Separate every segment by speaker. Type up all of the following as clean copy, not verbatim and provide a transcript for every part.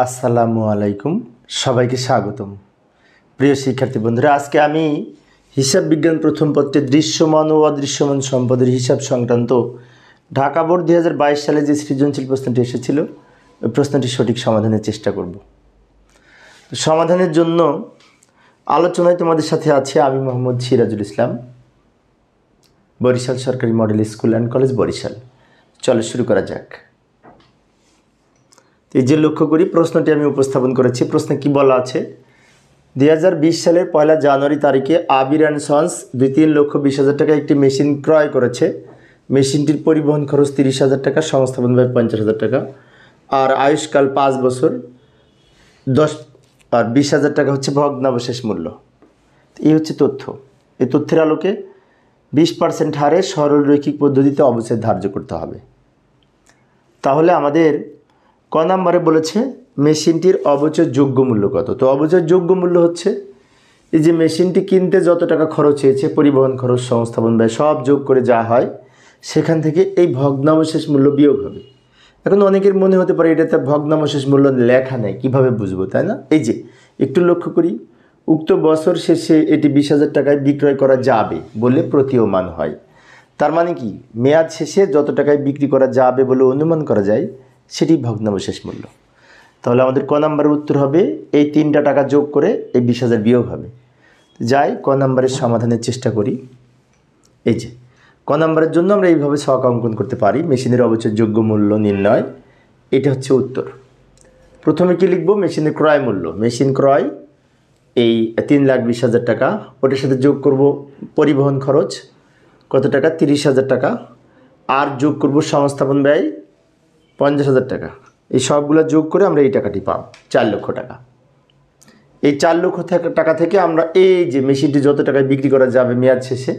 Speaker 1: আসসালামু আলাইকুম, সবাইকে স্বাগতম। প্রিয় শিক্ষার্থী বন্ধুরা, আজকে আমি হিসাব বিজ্ঞান প্রথম পত্রে দৃশ্যমান ও অদৃশ্যমান সম্পদের হিসাব সংক্রান্ত ঢাকা বোর্ড 2022 সালে যে সৃজনশীল প্রশ্নটি এসেছিল ওই প্রশ্নটির সঠিক সমাধানের চেষ্টা করব। সমাধানের জন্য আলোচনায় তোমাদের সাথে আছে আমি মোহাম্মদ সিরাজুল ইসলাম, বরিশাল সরকারি model school and college, Barishal. চলো শুরু করা যাক। এই যে লক্ষ্য করি প্রশ্নটি আমি উপস্থাপন করেছি। প্রশ্নে কি বলা আছে? 2020 সালের 1 জানুয়ারি তারিখে আবির অ্যান্ড সন্স 2,3,20,000 টাকা একটি মেশিন ক্রয় করেছে। মেশিনটির পরিবহন খরচ 30,000 টাকা, সংস্থাপন ব্যয় 50,000 টাকা, আর আয়ুষ্কাল 5 বছর, 20,000 টাকা হচ্ছে ভগ্নাবশেষ মূল্য। এই হচ্ছে তথ্য। এই তথ্যের আলোকে 20% হারে সরল রৈখিক পদ্ধতিতে অবচয় ধার্য করতে হবে। তাহলে আমাদের ক নম্বরে বলেছে মেশিনটির অবচয় যোগ্য মূল্য কত। তো অবচয় যোগ্য মূল্য হচ্ছে এই যে মেশিনটি কিনতে যত টাকা খরচ হয়েছে, পরিবহন খরচ, সংস্থাপন ব্যয় সব যোগ করে যা হয় সেখান থেকে এই ভগ্নাবশেষ মূল্য বিয়োগ হবে। এখন অনেকের মনে হতে পারে এটাতে ভগ্নাবশেষ মূল্য লেখা নেই, কিভাবে বুঝবো, তাই না? এই যে একটু লক্ষ্য করি, উক্ত বছর শেষে এটি 20,000 টাকায় বিক্রয় করা যাবে বলে প্রতীয়মান হয়। তার মানে কি, মেয়াদ শেষে যত টাকায় বিক্রি করা যাবে বলে অনুমান করা যায় সেটি ভগ্নাবশেষ মূল্য। তাহলে আমাদের ক নম্বরের উত্তর হবে এই 3টা টাকা যোগ করে এই 20,000 বিয়োগ হবে। যাই ক নম্বরের সমাধানের চেষ্টা করি। এই যে ক নম্বরের জন্য আমরা এইভাবে ছক অঙ্কন করতে পারি। মেশিনের অবচয় যোগ্য মূল্য নির্ণয়, এটা হচ্ছে উত্তর। প্রথমে কি লিখব? মেশিনের ক্রয় মূল্য। মেশিন ক্রয় এই 3,20,000 টাকা, ওটার সাথে যোগ করব পরিবহন খরচ কত টাকা? 30,000 টাকা, আর যোগ করব সংস্থাপন ব্যয় 50,000 টাকা। এই সবগুলো যোগ করে আমরা এই টাকাটি পাব, 4 লক্ষ টাকা। এই 4 লক্ষ টাকা থেকে আমরা এই যে মেশিনটি যত টাকায় বিক্রি করা যাবে মেয়াদ শেষে,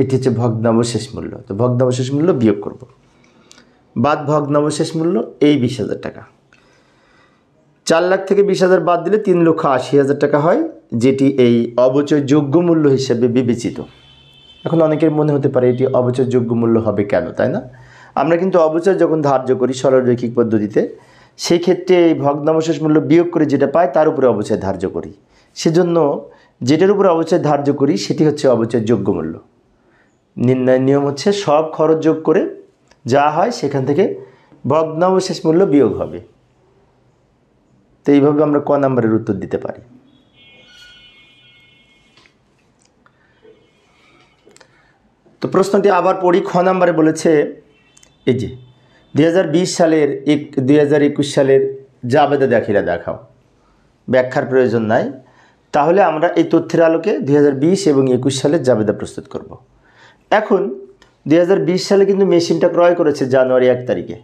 Speaker 1: এটি হচ্ছে ভগ্নাবশেষ মূল্য। তো ভগ্নাবশেষ মূল্য বিয়োগ করব, বাদ ভগ্নাবশেষ মূল্য এই 20,000 টাকা। 4 লাখ থেকে 20,000 বাদ দিলে 3,80,000 টাকা হয়, যেটি এই অবচয় যোগ্য মূল্য হিসেবে বিবেচিত। এখন অনেকের মনে হতে পারে এটি অবচয় যোগ্য মূল্য হবে কেন, তাই না? আমরা কিন্তু অবচয় যখন ধার্য করি সরল রৈখিক পদ্ধতিতে, সেই ক্ষেত্রে এই ভগ্নাবশেষ মূল্য বিয়োগ করে যেটা পাই তার উপরে অবচয় ধার্য করি। সেজন্য যেটার উপরে অবচয় ধার্য করি সেটি হচ্ছে অবচয় যোগ্য মূল্য। নির্ণয়ের নিয়ম হচ্ছে সব খরচ যোগ করে যা হয় সেখান থেকে ভগ্নাবশেষ মূল্য বিয়োগ হবে। তো এইভাবে আমরা ক নম্বরের উত্তর দিতে পারি। তো প্রশ্নটি আবার পড়ি। খ নম্বরে বলেছে এই যে 2020 সালের 2021 সালের জাবেদা দাখিলা দেখাও। ব্যাখ্যার প্রয়োজন নাই। তাহলে আমরা এই তথ্যের আলোকে 2020 এবং 21 সালের জাবেদা প্রস্তুত করব। এখন 2020 সালে কিন্তু মেশিনটা ক্রয় করেছে জানুয়ারি 1 তারিখে।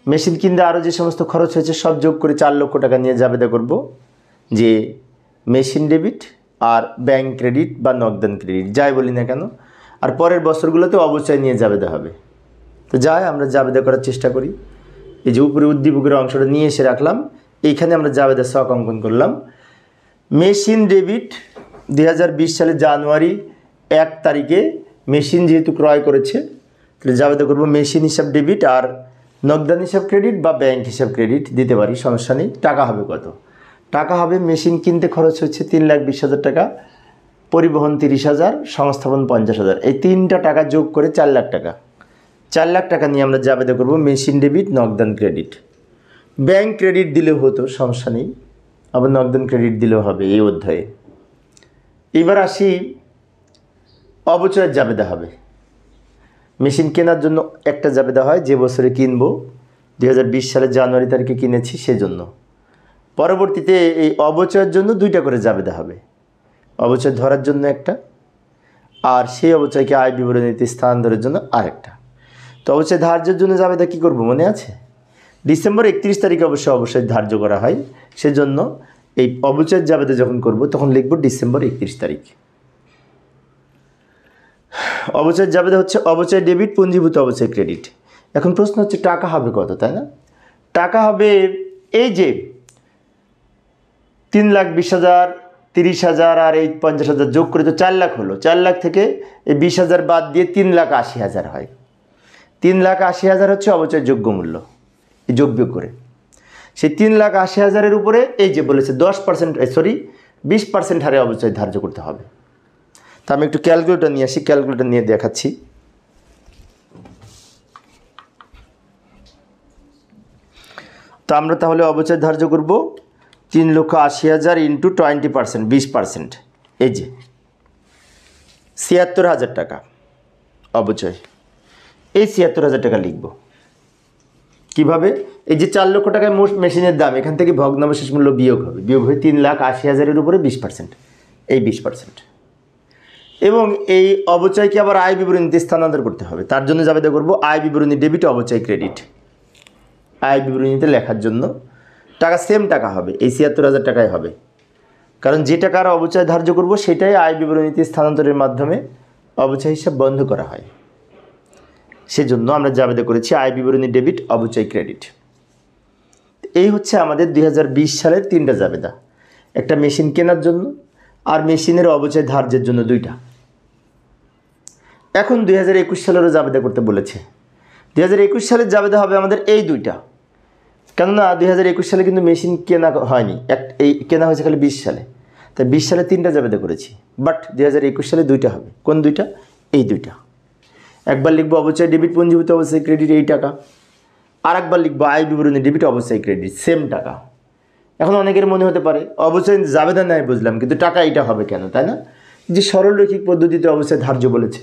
Speaker 1: মেশিন কিনতে আরও যে সমস্ত খরচ হয়েছে সব যোগ করে 4 লক্ষ টাকা নিয়ে জাবেদা করব, যে মেশিন ডেবিট আর ব্যাংক ক্রেডিট বা নগদান ক্রেডিট যাই বলি না কেন, আর পরের বছরগুলোতে অবচয় নিয়ে জাবেদা হবে। তো যাই আমরা জাবেদা করার চেষ্টা করি। এই যে উপরে উদ্দীপকের অংশটা নিয়ে এসে রাখলাম, এইখানে আমরা জাবেদা ছক অঙ্কন করলাম। মেশিন ডেবিট 2020 সালে জানুয়ারি 1 তারিখে মেশিন যেহেতু ক্রয় করেছে, তাহলে জাবেদা করব মেশিন হিসাব ডেবিট আর নগদান হিসাব ক্রেডিট বা ব্যাংক হিসাব ক্রেডিট দিতে পারি, সমস্যা নেই। টাকা হবে কত? টাকা হবে মেশিন কিনতে খরচ হচ্ছে 3,20,000 টাকা, পরিবহন 30,000, সংস্থাপন 50,000। এই 3টা টাকা যোগ করে 4 লাখ টাকা। 4 লাখ টাকা নিয়ে আমরা জাবেদা করব মেশিন ডেবিট, নগদান ক্রেডিট। ব্যাংক ক্রেডিট দিলেও হতো, সমস্যা নেই, আবার নগদান ক্রেডিট দিলেও হবে এই অধ্যায়ে। এবার আসি অবচয়ের জাবেদা হবে। মেশিন কেনার জন্য একটা জাবেদা হয়, যে বছরে কিনবো, 2020 সালের জানুয়ারি তারিখে কিনেছি সেজন্য। পরবর্তীতে এই অবচয়ের জন্য 2টা করে জাবেদা হবে, অবচয় ধরার জন্য একটা, আর সেই অবচয়কে আয় বিবরণীতে স্থানান্তরের জন্য আরেকটা। তো অবচয় ধার্যের জন্য জাবেদা কী করব মনে আছে? ডিসেম্বর 31 তারিখে অবশ্যই ধার্য করা হয়, সেজন্য এই অবচয়ের জাবেদা যখন করব তখন লিখব ডিসেম্বর 31 তারিখ। অবচয়ের জাবেদা হচ্ছে অবচয় ডেবিট, পুঞ্জীভূত অবচয় ক্রেডিট। এখন প্রশ্ন হচ্ছে টাকা হবে কত, তাই না? টাকা হবে এই যে 3,20,000, 30,000 আর এই 50,000 যোগ করে তো 4 লাখ হলো। 4 লাখ থেকে এই 20,000 বাদ দিয়ে 3,80,000 হয়। 3,80,000 হচ্ছে অবচয় যোগ্য মূল্য, এই যোগ বিয়োগ করে। সেই 3,80,000-এর উপরে এই যে বলেছে 20% হারে অবচয় ধার্য করতে হবে। তা আমি একটু ক্যালকুলেটর নিয়ে আসি, ক্যালকুলেটর নিয়ে দেখাচ্ছি। তো আমরা তাহলে অবচয় ধার্য করব 3,80,000 ইন্টু 20%, 20%, এই যে 76,000 টাকা অবচয়। এই 76,000 টাকা লিখব কিভাবে? এই যে 4 লক্ষ টাকায় মোট মেশিনের দাম, এখান থেকে ভগ্নাবশেষ মূল্য বিয়োগ হবে, বিয়োগ হয়ে 3,80,000-এর উপরে 20%, এই 20%। এবং এই অবচয়কে আবার আয় বিবরণীতে স্থানান্তর করতে হবে। তার জন্য যাবে করব আয় বিবরণী ডেবিট, অবচয় ক্রেডিট। আয় বিবরণীতে লেখার জন্য টাকা সেম টাকা হবে, এই 76,000 টাকায় হবে, কারণ যে টাকার অবচয় ধার্য করব সেটাই আয় বিবরণীতে স্থানান্তরের মাধ্যমে অবচয় হিসাব বন্ধ করা হয়। সেজন্য আমরা জাবেদা করেছি আয় বিবরণী ডেবিট, অবচয় ক্রেডিট। এই হচ্ছে আমাদের 2020 সালের 3টা জাবেদা, একটা মেশিন কেনার জন্য আর মেশিনের অবচয় ধার্যের জন্য 2টা। এখন 2021 সালেরও জাবেদা করতে বলেছে। 2021 সালের জাবেদা হবে আমাদের এই 2টা, কেননা 2021 সালে কিন্তু মেশিন কেনা হয়নি, এই কেনা হয়েছে খালি 20 সালে। তাই 20 সালে 3টা জাবেদা করেছি, বাট 2021 সালে 2টা হবে। কোন 2টা? এই 2টা। একবার লিখবো অবচয় ডেবিট পঞ্জীভূত অবচয় ক্রেডিট এই টাকা, আর একবার লিখবো আয় বিবরণী ডেবিট অবচয় ক্রেডিট সেম টাকা। এখন অনেকের মনে হতে পারে অবচয় জাবেদা নেয় বুঝলাম, কিন্তু টাকা এটা হবে কেন, তাই না? যে সরল রৈখিক পদ্ধতিতে অবচয় ধার্য বলেছে,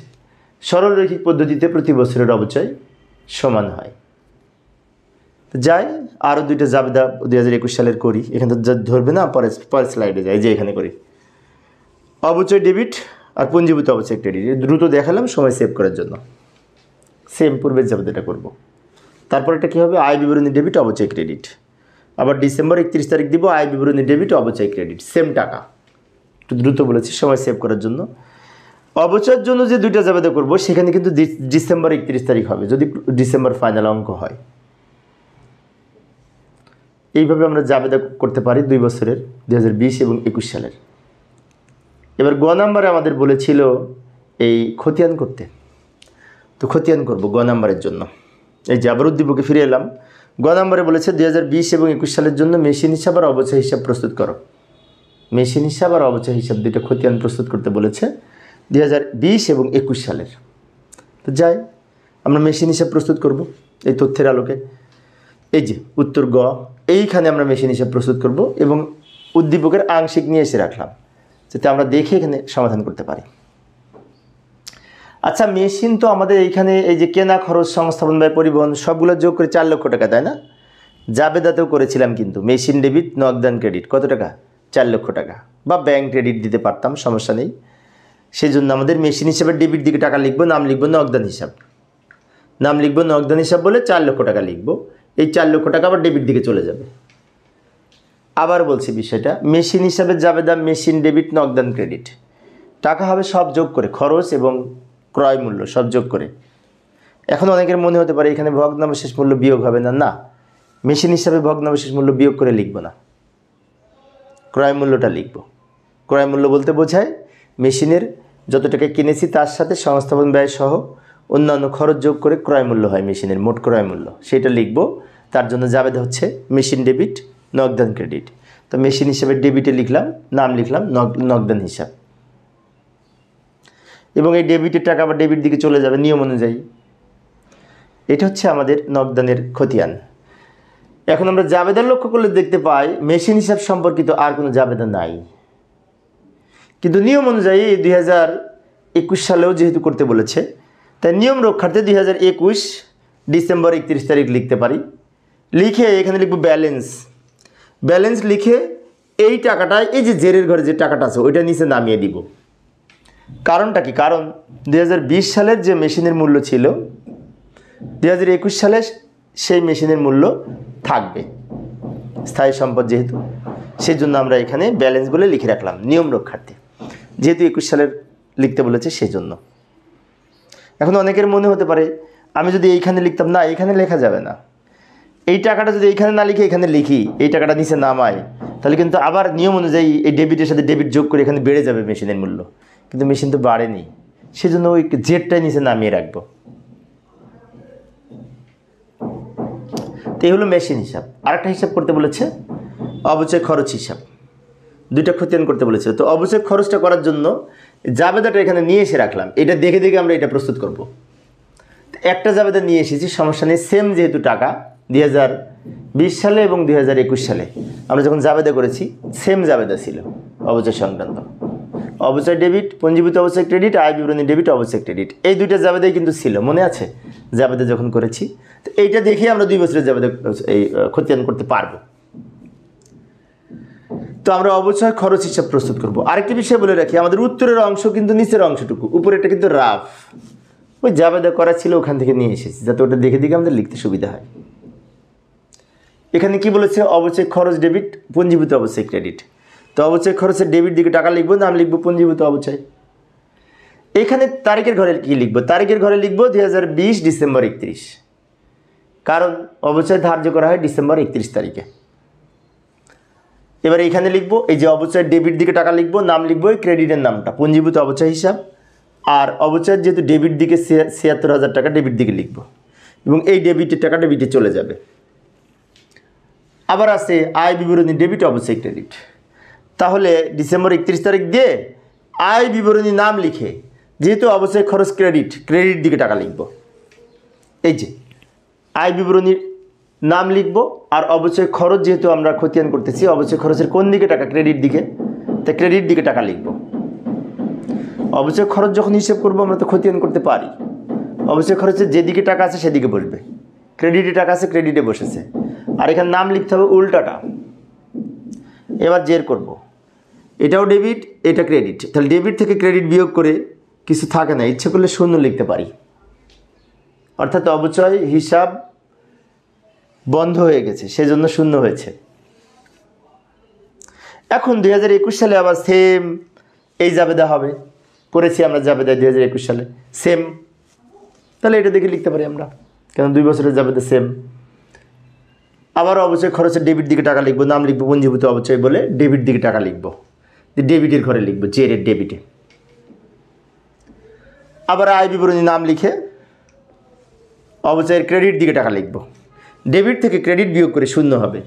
Speaker 1: সরল রৈখিক পদ্ধতিতে প্রতি বছরের অবচয় সমান হয়। যাই আরও 2টা জাবেদা 2021 সালের করি, এখানে তো ধরবে না, পরের স্লাইডে যাই, যে এখানে করি অবচয় ডেবিট আর পঞ্জীভূত অবচয় ক্রেডিট। দ্রুত দেখালাম সময় সেভ করার জন্য, সেম পূর্বের জাবেদাটা করব। তারপর এটা কী হবে? আয় বিবরণী ডেবিট, অবচয় ক্রেডিট। আবার ডিসেম্বর 31 তারিখ দিব আয় বিবরণী ডেবিট, অবচয় ক্রেডিট সেম টাকা। একটু দ্রুত বলেছি সময় সেভ করার জন্য। অবচয়ের জন্য যে 2টা জাবেদা করব সেখানে কিন্তু ডিসেম্বর 31 তারিখ হবে, যদি ডিসেম্বর ফাইনাল অঙ্ক হয়। এইভাবে আমরা জাবেদা করতে পারি 2 বছরের, 2020 এবং 21 সালের। এবার গ নাম্বারে আমাদের বলেছিল এই খতিয়ান করতে, তো খতিয়ান করব গ নাম্বারের জন্য। এই যে আবার উদ্দীপকে ফিরে এলাম। গ নাম্বারে বলেছে 2020 এবং 21 সালের জন্য মেশিন হিসাব আর অবচয় হিসাব প্রস্তুত করো। মেশিন হিসাব আর অবচয় হিসাব 2টা খতিয়ান প্রস্তুত করতে বলেছে 2020 এবং 21 সালের। তো যাই আমরা মেশিন হিসাব প্রস্তুত করব এই তথ্যের আলোকে। এই যে উত্তর গ, এইখানে আমরা মেশিন হিসাব প্রস্তুত করব এবং উদ্দীপকের আংশিক নিয়ে এসে রাখলাম যাতে আমরা দেখে এখানে সমাধান করতে পারি। আচ্ছা, মেশিন তো আমাদের এইখানে এই যে কেনা খরচ, সংস্থাপন ব্যয়, পরিবহন সবগুলো যোগ করে 4 লক্ষ টাকা, তাই না? জাবেদাতেও করেছিলাম কিন্তু মেশিন ডেবিট, নগদান ক্রেডিট কত টাকা? 4 লক্ষ টাকা, বা ব্যাংক ক্রেডিট দিতে পারতাম, সমস্যা নেই। সেই জন্য আমাদের মেশিন হিসাবে ডেবিট দিকে টাকা লিখবো, নাম লিখবো নগদান হিসাব, নাম লিখবো নগদান হিসাব বলে 4 লক্ষ টাকা লিখবো। এই 4 লক্ষ টাকা আবার ডেবিট দিকে চলে যাবে। আবার বলছি বিষয়টা, মেশিন হিসাবে জাবেদা মেশিন ডেবিট, নগদান ক্রেডিট টাকা হবে সব যোগ করে, খরচ এবং ক্রয় মূল্য সব যোগ করে। এখন অনেকের মনে হতে পারে এখানে ভগ্নাবশেষ মূল্য বিয়োগ হবে না। না, মেশিন হিসাবে ভগ্নাবশেষ মূল্য বিয়োগ করে লিখব না, ক্রয় মূল্যটা লিখব। ক্রয় মূল্য বলতে বোঝায় মেশিনের যত টাকা কিনেছি তার সাথে সংস্থাপন ব্যয় সহ অন্যান্য খরচ যোগ করে ক্রয় মূল্য হয় মেশিনের মোট ক্রয় মূল্য, সেটা লিখব। তার জন্য জাবেদা হচ্ছে মেশিন ডেবিট, নগদান ক্রেডিট। তো মেশিন হিসাবে ডেবিটে লিখলাম, নাম লিখলাম নগদান হিসাব, এবং এই ডেবিটের টাকা আবার ডেবিট দিকে চলে যাবে নিয়ম অনুযায়ী। এটা হচ্ছে আমাদের নগদানের খতিয়ান। এখন আমরা জাবেদার লক্ষ্য করলে দেখতে পাই মেশিন হিসাব সম্পর্কিত আর কোনো জাবেদা নাই, কিন্তু নিয়ম অনুযায়ী 2021 সালেও যেহেতু করতে বলেছে, তাই নিয়ম রক্ষার্থে 2021 ডিসেম্বর 31 তারিখ লিখতে পারি। লিখে এখানে লিখব ব্যালেন্স। ব্যালেন্স লিখে এই টাকাটায় এই যে জেরের ঘরে যে টাকাটা আছে ওইটা নিচে নামিয়ে দিব। কারণটা কি? কারণ 2020 সালের যে মেশিনের মূল্য ছিল 2021 সালে সেই মেশিনের মূল্য থাকবে, স্থায়ী সম্পদ যেহেতু, সেই জন্য আমরা এখানে ব্যালেন্স বলে লিখে রাখলাম নিয়ম রক্ষার্থে, যেহেতু 21 সালের লিখতে বলেছে সেই জন্য। এখন অনেকের মনে হতে পারে আমি যদি এইখানে লিখতাম, না এইখানে লেখা যাবে না, এই টাকাটা যদি এইখানে না লিখে এখানে লিখি, এই টাকাটা নিচে নামাই, তাহলে কিন্তু আবার নিয়ম অনুযায়ী এই ডেবিটের সাথে ডেবিট যোগ করে এখানে বেড়ে যাবে মেশিনের মূল্য, কিন্তু মেশিন তো বাড়েনি, সেজন্য ওই জেডটাই নিচে নামিয়ে রাখবো। এই হলো মেশিন হিসাব। আরেকটা হিসাব করতে বলেছে অবচয় খরচ হিসাব, দুইটা খতিয়ান করতে বলেছে। তো অবচয় খরচটা করার জন্য জাবেদাটা এখানে নিয়ে এসে রাখলাম, এটা দেখে দেখে আমরা এটা প্রস্তুত করব। একটা জাবেদা নিয়ে এসেছি, সমস্যা নেই। সেম যেহেতু টাকা 2020 সালে এবং 2021 সালে আমরা যখন জাবেদা করেছি সেম জাবেদা ছিল অবচয় সংক্রান্ত। অবচয় ডেবিট, পঞ্জীভূত অবচয় ক্রেডিট, আয় বিবরণী ডেবিট, অবচয় ক্রেডিট, এই দুইটা জাবেদাই কিন্তু ছিল, মনে আছে জাবেদা যখন করেছি। তো এইটা দেখে আমরা 2 বছরের জাবেদা এই খতিয়ান করতে পারবো। তো আমরা অবচয় খরচ হিসাব প্রস্তুত করব। আরেকটি বিষয় বলে রাখি, আমাদের উত্তরের অংশ কিন্তু নিচের অংশটুকু, উপরেরটা কিন্তু রাফ, ওই জাবেদা করা ছিল ওখান থেকে নিয়ে এসেছি, যাতে ওটা দেখে দেখে আমাদের লিখতে সুবিধা হয়। এখানে কি বলেছে, অবচয় খরচ ডেবিট, পঞ্জীভূত অবচয় ক্রেডিট। তো অবচয় খরচের ডেবিট দিকে টাকা লিখবো, নাম লিখবো পঞ্জীভূত অবচয়। এখানে তারিখের ঘরে কি লিখবো, তারিখের ঘরে লিখবো 2020 ডিসেম্বর 31, কারণ অবচয় ধার্য করা হয় ডিসেম্বর 31 তারিখে। এবার এখানে লিখবো এই যে অবচয় ডেবিট দিকে টাকা লিখবো, নাম লিখবো ওই ক্রেডিটের নামটা, পঞ্জীভূত অবচয় হিসাব। আর অবচয়ের যেহেতু ডেবিট দিকে ৭৬,০০০ টাকা ডেবিট দিকে লিখবো, এবং এই ডেবিটের টাকা ডেবিটে চলে যাবে। আবার আছে আয় বিবরণী ডেবিট, অবচয় ক্রেডিট। তাহলে ডিসেম্বর 31 তারিখ দিয়ে আয় বিবরণী নাম লিখে, যেহেতু অবচয় খরচ ক্রেডিট, ক্রেডিট দিকে টাকা লিখব। এই যে আয় বিবরণীর নাম লিখব, আর অবচয় খরচ যেহেতু আমরা খতিয়ান করতেছি, অবচয় খরচের কোন দিকে টাকা, ক্রেডিট দিকে, তাই ক্রেডিট দিকে টাকা লিখব। অবচয় খরচ যখন হিসেব করবো আমরা তো খতিয়ান করতে পারি, অবচয় খরচের যেদিকে টাকা আছে সেদিকে বসবে, ক্রেডিটে টাকা আছে ক্রেডিটে বসেছে। আর এখানে নাম লিখতে হবে উল্টাটা। এবার জের করব, এটাও ডেবিট, এটা ক্রেডিট, তাহলে ডেবিট থেকে ক্রেডিট বিয়োগ করে কিছু থাকে না, ইচ্ছে করলে শূন্য লিখতে পারি, অর্থাৎ অবচয় হিসাব বন্ধ হয়ে গেছে, সেজন্য শূন্য হয়েছে। এখন 2021 সালে আবার সেম এই জাবেদা হবে, করেছি আমরা জাবেদা 2021 সালে সেম, তাহলে এটা দেখে লিখতে পারি আমরা, কেন 2 বছরের জাবেদা সেম। আবার অবচয় খরচের ডেবিট দিকে টাকা লিখবো, নাম লিখবো পঞ্জীভূত অবচয় বলে, ডেবিট দিকে টাকা লিখবো, ডেবিটের ঘরে লিখবো, জেরের ডেবিটে। আবার আয় বিবরণী নাম লিখে অবচয়ের ক্রেডিট দিকে টাকা লিখবো, ডেবিট থেকে ক্রেডিট বিয়োগ করে শূন্য হবে।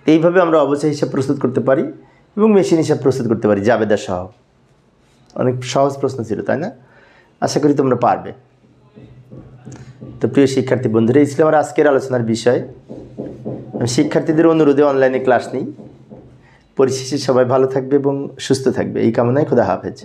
Speaker 1: এইভাবে আমরা অবচয় হিসাব প্রস্তুত করতে পারি এবং মেশিন হিসাব প্রস্তুত করতে পারি জাবেদা সহ। অনেক সহজ প্রশ্ন ছিল, তাই না? আশা করি তোমরা পারবে। তো প্রিয় শিক্ষার্থী বন্ধুরা, এই ছিল আমার আজকের আলোচনার বিষয়। আমি শিক্ষার্থীদের অনুরোধে অনলাইনে ক্লাস নিই। পরিশেষে সবাই ভালো থাকবে এবং সুস্থ থাকবে, এই কামনায় খোদা হাফেজ।